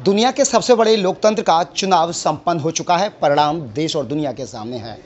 दुनिया के सबसे बड़े लोकतंत्र का चुनाव संपन्न हो चुका है। परिणाम देश और दुनिया के सामने है।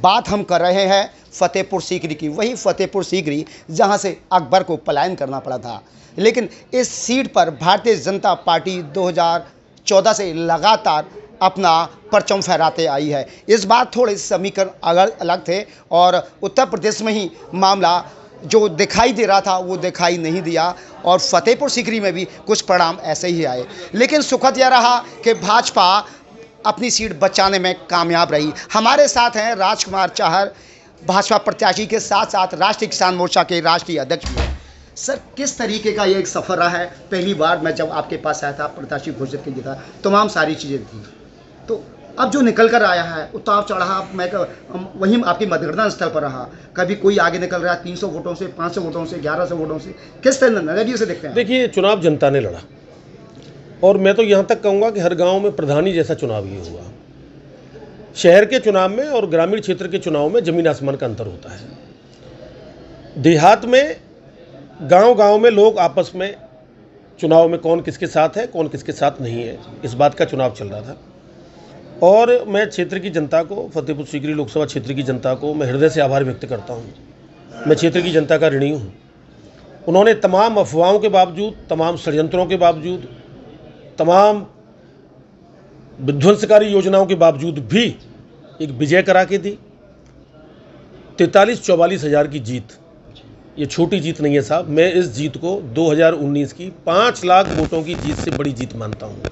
बात हम कर रहे हैं फतेहपुर सीकरी की, वही फतेहपुर सीकरी जहां से अकबर को पलायन करना पड़ा था। लेकिन इस सीट पर भारतीय जनता पार्टी 2014 से लगातार अपना परचम फहराते आई है। इस बार थोड़े समीकरण अलग थे और उत्तर प्रदेश में ही मामला जो दिखाई दे रहा था वो दिखाई नहीं दिया और फतेहपुर सीकरी में भी कुछ परिणाम ऐसे ही आए। लेकिन सुखद यह रहा कि भाजपा अपनी सीट बचाने में कामयाब रही। हमारे साथ हैं राजकुमार चाहर, भाजपा प्रत्याशी के साथ साथ राष्ट्रीय किसान मोर्चा के राष्ट्रीय अध्यक्ष भी हैं। सर, किस तरीके का ये एक सफ़र रहा है? पहली बार मैं जब आपके पास आया था, प्रत्याशी घोषित किया था, तमाम सारी चीज़ें थी, तो अब जो निकल कर आया है उतार चढ़ाव मैं वहीं आपकी मतगणना स्थल पर रहा। कभी कोई आगे निकल रहा है 300 वोटों से, 500 वोटों से, 1100 वोटों से, किस तरह नजरिए से देखते हैं? देखिए, चुनाव जनता ने लड़ा और मैं तो यहाँ तक कहूँगा कि हर गांव में प्रधानी जैसा चुनाव ही हुआ। शहर के चुनाव में और ग्रामीण क्षेत्र के चुनाव में जमीन आसमान का अंतर होता है। देहात में गांव-गांव में लोग आपस में चुनाव में कौन किसके साथ है, कौन किसके साथ नहीं है, इस बात का चुनाव चल रहा था। और मैं क्षेत्र की जनता को, फतेहपुर सीकरी लोकसभा क्षेत्र की जनता को मैं हृदय से आभार व्यक्त करता हूँ। मैं क्षेत्र की जनता का ऋणी हूँ। उन्होंने तमाम अफवाहों के बावजूद, तमाम षड्यंत्रों के बावजूद, तमाम विध्वंसकारी योजनाओं के बावजूद भी एक विजय करा के दी। 43-44 हज़ार की जीत, ये छोटी जीत नहीं है साहब। मैं इस जीत को 2019 की 5 लाख वोटों की जीत से बड़ी जीत मानता हूँ।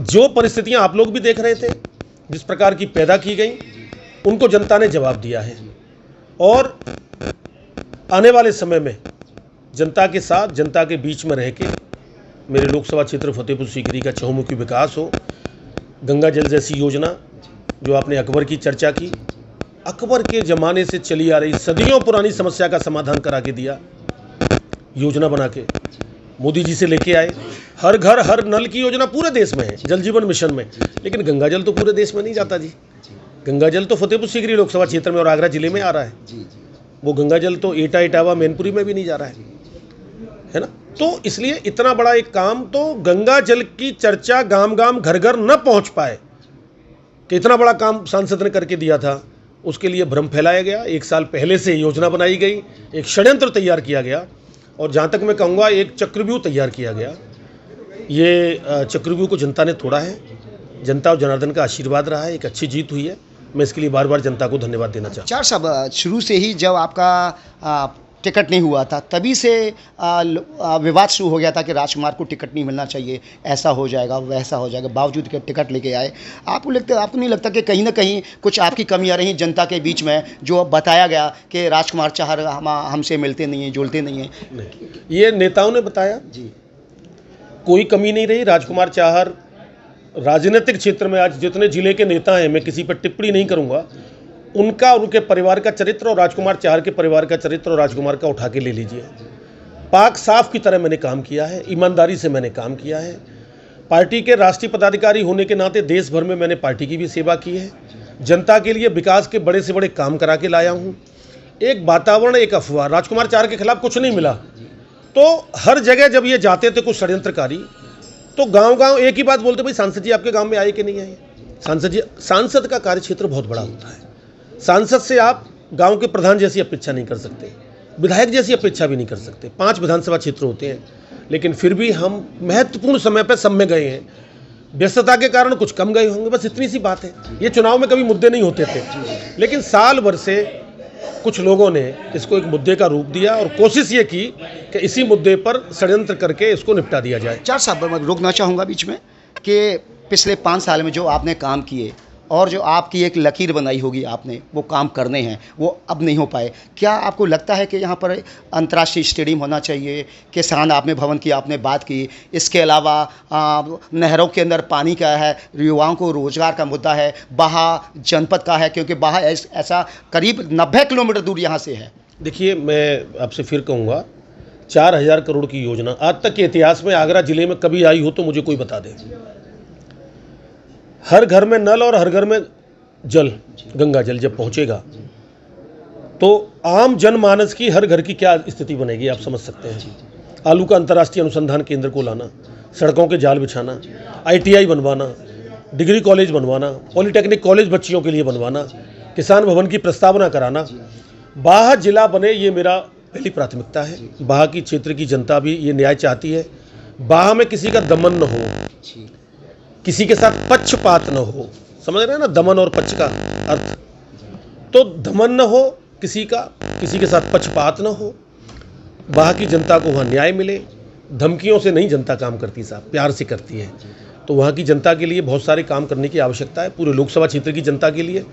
जो परिस्थितियां आप लोग भी देख रहे थे, जिस प्रकार की पैदा की गई, उनको जनता ने जवाब दिया है और आने वाले समय में जनता के साथ, जनता के बीच में रह के मेरे लोकसभा क्षेत्र फतेहपुर सीकरी का चहुमुखी विकास हो। गंगा जल जैसी योजना जो आपने अकबर की चर्चा की, अकबर के ज़माने से चली आ रही सदियों पुरानी समस्या का समाधान करा के दिया। योजना बना के मोदी जी से लेके आए। हर घर हर नल की योजना पूरे देश में है, जल जीवन मिशन में। लेकिन गंगा जल तो पूरे देश में नहीं जाता जी। गंगा जल तो फतेहपुर सीकरी लोकसभा क्षेत्र में और आगरा जिले में आ रहा है। वो गंगा जल तो एटा, इटावा, मैनपुरी में भी नहीं जा रहा है ना। तो इसलिए इतना बड़ा एक काम, तो गंगा जल की चर्चा गांव गांव घर घर न पहुंच पाए कि इतना बड़ा काम सांसद ने करके दिया था, उसके लिए भ्रम फैलाया गया। 1 साल पहले से योजना बनाई गई, एक षड्यंत्र तैयार किया गया और जहाँ तक मैं कहूँगा एक चक्रव्यूह तैयार किया गया। ये चक्रव्यूह को जनता ने तोड़ा है। जनता और जनार्दन का आशीर्वाद रहा है, एक अच्छी जीत हुई है। मैं इसके लिए बार बार जनता को धन्यवाद देना चाहता हूँ। चार साहब, शुरू से ही जब आपका टिकट नहीं हुआ था तभी से विवाद शुरू हो गया था कि राजकुमार को टिकट नहीं मिलना चाहिए, ऐसा हो जाएगा, वैसा हो जाएगा, बावजूद के टिकट लेके आए। आपको नहीं लगता कि कहीं ना कहीं कुछ आपकी कमियां रहीं जनता के बीच में, जो बताया गया कि राजकुमार चाहर हमसे मिलते नहीं हैं, जुलते नहीं हैं? नहीं, ये नेताओं ने बताया जी, कोई कमी नहीं रही। राजकुमार चाहर राजनीतिक क्षेत्र में आज जितने जिले के नेता हैं, मैं किसी पर टिप्पणी नहीं करूंगा, उनका और उनके परिवार का चरित्र और राजकुमार चाहर के परिवार का चरित्र और राजकुमार का उठा के ले लीजिए। पाक साफ की तरह मैंने काम किया है, ईमानदारी से मैंने काम किया है। पार्टी के राष्ट्रीय पदाधिकारी होने के नाते देश भर में मैंने पार्टी की भी सेवा की है। जनता के लिए विकास के बड़े से बड़े काम करा के लाया हूँ। एक वातावरण, एक अफवाह, राजकुमार चाहर के खिलाफ कुछ नहीं मिला। तो हर जगह जब ये जाते थे कुछ षड्यंत्रकारी, तो गांव-गांव एक ही बात बोलते, भाई सांसद जी आपके गांव में आए कि नहीं आए? सांसद का कार्य क्षेत्र बहुत बड़ा होता है। सांसद से आप गांव के प्रधान जैसी अपेक्षा नहीं कर सकते, विधायक जैसी अपेक्षा भी नहीं कर सकते। 5 विधानसभा क्षेत्र होते हैं, लेकिन फिर भी हम महत्वपूर्ण समय पर सब में गए हैं। व्यस्तता के कारण कुछ कम गए होंगे, बस इतनी सी बात है। ये चुनाव में कभी मुद्दे नहीं होते थे, लेकिन साल भर से कुछ लोगों ने इसको एक मुद्दे का रूप दिया और कोशिश ये की कि इसी मुद्दे पर षड्यंत्र करके इसको निपटा दिया जाए। चार साहब, मैं रोकना चाहूँगा बीच में कि पिछले 5 साल में जो आपने काम किए और जो आपकी एक लकीर बनाई होगी आपने, वो काम करने हैं, वो अब नहीं हो पाए। क्या आपको लगता है कि यहाँ पर अंतर्राष्ट्रीय स्टेडियम होना चाहिए? किसान आपने भवन की आपने बात की, इसके अलावा नहरों के अंदर पानी का है, युवाओं को रोजगार का मुद्दा है, बाहा जनपद का है, क्योंकि बाहा ऐसा करीब 90 किलोमीटर दूर यहाँ से है। देखिए, मैं आपसे फिर कहूँगा, 4000 करोड़ की योजना आज तक के इतिहास में आगरा जिले में कभी आई हो तो मुझे कोई बता दे। हर घर में नल और हर घर में जल, गंगा जल जब पहुंचेगा तो आम जनमानस की, हर घर की क्या स्थिति बनेगी आप समझ सकते हैं। आलू का अंतर्राष्ट्रीय अनुसंधान केंद्र को लाना, सड़कों के जाल बिछाना, ITI बनवाना, डिग्री कॉलेज बनवाना, पॉलिटेक्निक कॉलेज बच्चियों के लिए बनवाना, किसान भवन की प्रस्तावना कराना। बाह जिला बने, ये मेरा पहली प्राथमिकता है। बाह की क्षेत्र की जनता भी ये न्याय चाहती है। बाह में किसी का दमन न हो, किसी के साथ पक्षपात न हो। समझ रहे हैं ना दमन और पक्ष का अर्थ? तो दमन न हो किसी का, किसी के साथ पक्षपात न हो। बाह की जनता को वहाँ न्याय मिले। धमकियों से नहीं जनता काम करती साहब, प्यार से करती है। तो वहाँ की जनता के लिए बहुत सारे काम करने की आवश्यकता है। पूरे लोकसभा क्षेत्र की जनता के लिए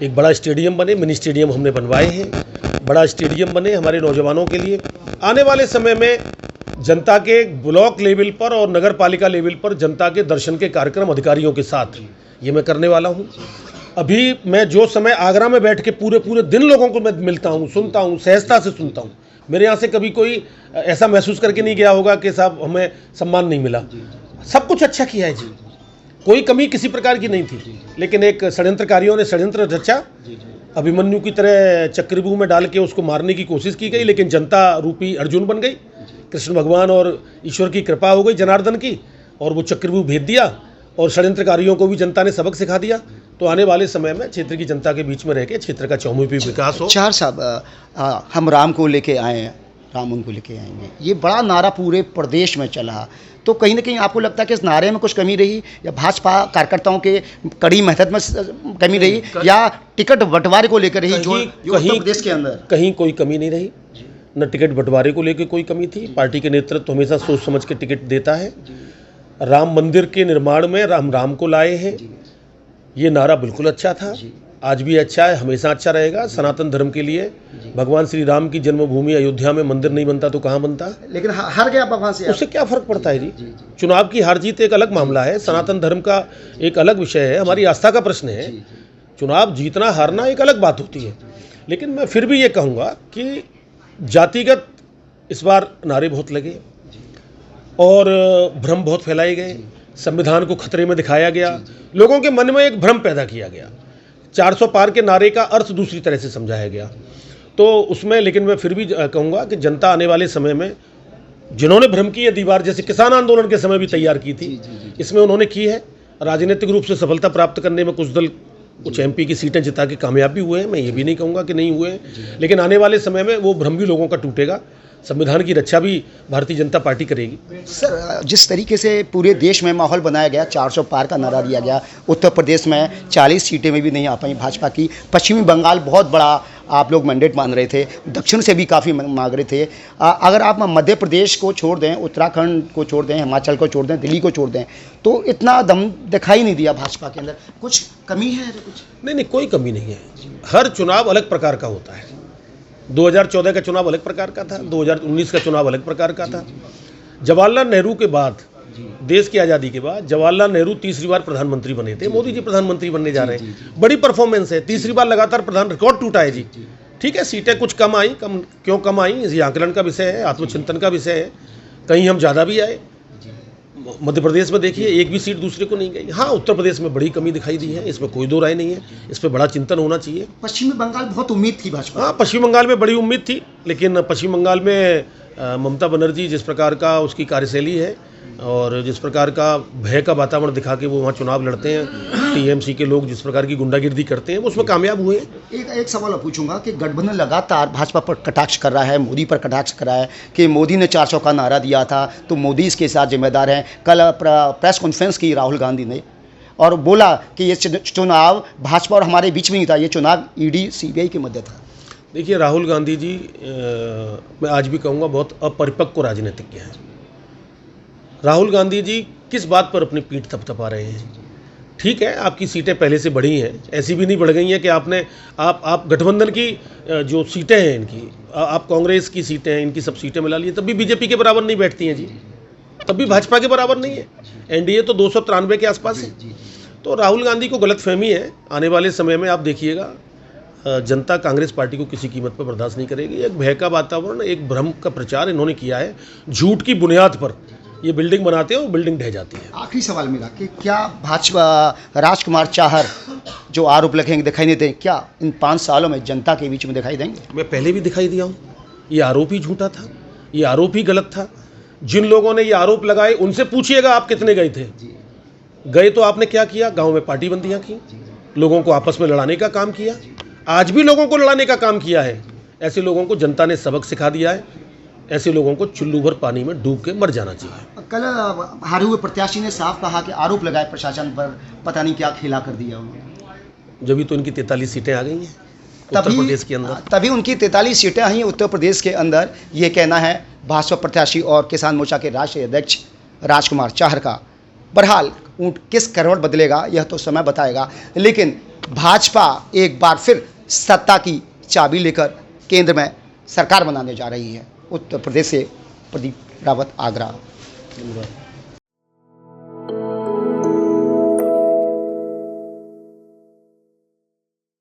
एक बड़ा स्टेडियम बने, मिनी स्टेडियम हमने बनवाए हैं। बड़ा स्टेडियम बने हमारे नौजवानों के लिए। आने वाले समय में जनता के ब्लॉक लेवल पर और नगर पालिका लेवल पर जनता के दर्शन के कार्यक्रम अधिकारियों के साथ ये मैं करने वाला हूँ। अभी मैं जो समय आगरा में बैठ के पूरे दिन लोगों को मैं मिलता हूँ, सुनता हूँ, सहजता से सुनता हूँ। मेरे यहाँ से कभी कोई ऐसा महसूस करके नहीं गया होगा कि साहब हमें सम्मान नहीं मिला। सब कुछ अच्छा किया है जी, कोई कमी किसी प्रकार की नहीं थी। लेकिन एक षड्यंत्रकारियों ने षड्यंत्र रचा, अभिमन्यु की तरह चक्रव्यूह में डाल के उसको मारने की कोशिश की गई, लेकिन जनता रूपी अर्जुन बन गई। कृष्ण भगवान और ईश्वर की कृपा हो गई जनार्दन की, और वो चक्रव्यूह भेद दिया और षड्यंत्रकारियों को भी जनता ने सबक सिखा दिया। तो आने वाले समय में क्षेत्र की जनता के बीच में रह के क्षेत्र का चौमुखी विकास हो। चार साहब, हम राम को लेके आए हैं, राम उनको लेके आएंगे, ये बड़ा नारा पूरे प्रदेश में चला। तो कहीं ना कहीं आपको लगता है कि इस नारे में कुछ कमी रही, या भाजपा कार्यकर्ताओं के कड़ी मेहनत में कमी रही, या टिकट बंटवारे को लेकर रही जो उत्तर प्रदेश के अंदर? कहीं कोई कमी नहीं रही, न टिकट बंटवारे को लेकर कोई कमी थी। पार्टी के नेतृत्व हमेशा सोच समझ के टिकट देता है। राम मंदिर के निर्माण में राम को लाए हैं, ये नारा बिल्कुल अच्छा था, आज भी अच्छा है, हमेशा अच्छा रहेगा। सनातन धर्म के लिए भगवान श्री राम की जन्मभूमि अयोध्या में मंदिर नहीं बनता तो कहाँ बनता? लेकिन हार गया भगवान से, उससे क्या फर्क पड़ता है जी? चुनाव की हार जीत एक अलग मामला है, सनातन धर्म का एक अलग विषय है, हमारी आस्था का प्रश्न है। चुनाव जीतना हारना एक अलग बात होती है। लेकिन मैं फिर भी ये कहूँगा कि जातिगत इस बार नारे बहुत लगे और भ्रम बहुत फैलाए गए, संविधान को खतरे में दिखाया गया, लोगों के मन में एक भ्रम पैदा किया गया, 400 पार के नारे का अर्थ दूसरी तरह से समझाया गया। तो उसमें लेकिन मैं फिर भी कहूँगा कि जनता आने वाले समय में जिन्होंने भ्रम की ये दीवार जैसे किसान आंदोलन के समय भी तैयार की थी, इसमें उन्होंने की है। राजनीतिक रूप से सफलता प्राप्त करने में कुछ दल कुछ MP की सीटें जिता के कामयाब भी हुए हैं, मैं ये भी नहीं कहूँगा कि नहीं हुए, लेकिन आने वाले समय में वो भ्रम भी लोगों का टूटेगा। संविधान की रक्षा भी भारतीय जनता पार्टी करेगी। सर, जिस तरीके से पूरे देश में माहौल बनाया गया, 400 पार का नारा दिया गया, उत्तर प्रदेश में 40 सीटें में भी नहीं आ पाई भाजपा की, पश्चिमी बंगाल बहुत बड़ा आप लोग मैंडेट मान रहे थे, दक्षिण से भी काफ़ी मांग रहे थे। अगर आप मध्य प्रदेश को छोड़ दें, उत्तराखंड को छोड़ दें, हिमाचल को छोड़ दें, दिल्ली को छोड़ दें, तो इतना दम दिखाई नहीं दिया भाजपा के अंदर। कुछ कमी है? कुछ नहीं, कोई कमी नहीं है। हर चुनाव अलग प्रकार का होता है। 2014 का चुनाव अलग प्रकार का था, 2019 का चुनाव अलग प्रकार का था। जवाहरलाल नेहरू के बाद, देश की आज़ादी के बाद जवाहरलाल नेहरू तीसरी बार प्रधानमंत्री बने थे, मोदी जी प्रधानमंत्री बनने जा रहे हैं। बड़ी परफॉर्मेंस है, तीसरी बार लगातार प्रधान रिकॉर्ड टूटा है जी। ठीक है, सीटें कुछ कम आई, क्यों कम आई, ये आकलन का विषय है, आत्मचिंतन का विषय है। कहीं हम ज़्यादा भी आए। मध्य प्रदेश में देखिए एक भी सीट दूसरे को नहीं गई। हाँ, उत्तर प्रदेश में बड़ी कमी दिखाई दी है, इसमें कोई दो राय नहीं है, इस पर बड़ा चिंतन होना चाहिए। पश्चिमी बंगाल बहुत उम्मीद थी भाजपा। हाँ, पश्चिम बंगाल में बड़ी उम्मीद थी, लेकिन पश्चिम बंगाल में ममता बनर्जी जिस प्रकार का उसकी कार्यशैली है और जिस प्रकार का भय का वातावरण दिखा के वो वहाँ चुनाव लड़ते हैं, TMC के लोग जिस प्रकार की गुंडागिर्दी करते हैं, उसमें कामयाब हुए। एक सवाल पूछूंगा कि गठबंधन लगातार भाजपा पर कटाक्ष कर रहा है, मोदी पर कटाक्ष कर रहा है कि मोदी ने 400 का नारा दिया था तो मोदी इसके साथ जिम्मेदार हैं। कल प्रेस कॉन्फ्रेंस की राहुल गांधी ने और बोला कि ये चुनाव भाजपा और हमारे बीच में नहीं था, ये चुनाव ED CBI के मध्य था। देखिए, राहुल गांधी जी मैं आज भी कहूँगा बहुत अपरिपक्व राजनीतिज्ञ हैं। राहुल गांधी जी किस बात पर अपनी पीठ थपथपा रहे हैं? ठीक है, आपकी सीटें पहले से बढ़ी हैं, ऐसी भी नहीं बढ़ गई हैं कि आप गठबंधन की जो सीटें हैं इनकी, आप कांग्रेस की सीटें हैं, इनकी सब सीटें मिला लिए, तब भी BJP के बराबर नहीं बैठती हैं जी, तब भी भाजपा के बराबर नहीं है। NDA तो 293 के आसपास है। तो राहुल गांधी को गलतफहमी है। आने वाले समय में आप देखिएगा, जनता कांग्रेस पार्टी को किसी कीमत पर बर्दाश्त नहीं करेगी। एक भय का वातावरण, एक भ्रम का प्रचार इन्होंने किया है, झूठ की बुनियाद पर ये बिल्डिंग बनाते हैं और बिल्डिंग ढह जाती है। आखिरी सवाल मेरा कि क्या भाजपा राजकुमार चाहर जो आरोप लगेंगे दिखाई नहीं देंगे, क्या इन 5 सालों में जनता के बीच में दिखाई देंगे? मैं पहले भी दिखाई दिया हूँ। ये आरोप ही झूठा था, ये आरोप ही गलत था। जिन लोगों ने ये आरोप लगाए उनसे पूछिएगा आप कितने गए थे। गए तो आपने क्या किया, गांव में पार्टी बंदियां की, लोगों को आपस में लड़ाने का काम किया, आज भी लोगों को लड़ाने का काम किया है। ऐसे लोगों को जनता ने सबक सिखा दिया है, ऐसे लोगों को चुल्लू भर पानी में डूब के मर जाना चाहिए। कल हारे हुए प्रत्याशी ने साफ कहा कि आरोप लगाए प्रशासन पर, पता नहीं क्या खेला कर दिया उन्होंने। जब भी तो इनकी 43 सीटें आ गई हैं उत्तर प्रदेश के अंदर। तभी उनकी 43 सीटें आई उत्तर प्रदेश के अंदर, ये कहना है भाजपा प्रत्याशी और किसान मोर्चा के राष्ट्रीय अध्यक्ष राजकुमार चाहर का। बहरहाल ऊंट किस करवट बदलेगा यह तो समय बताएगा, लेकिन भाजपा एक बार फिर सत्ता की चाबी लेकर केंद्र में सरकार बनाने जा रही है। उत्तर प्रदेश से प्रदीप रावत, आगरा।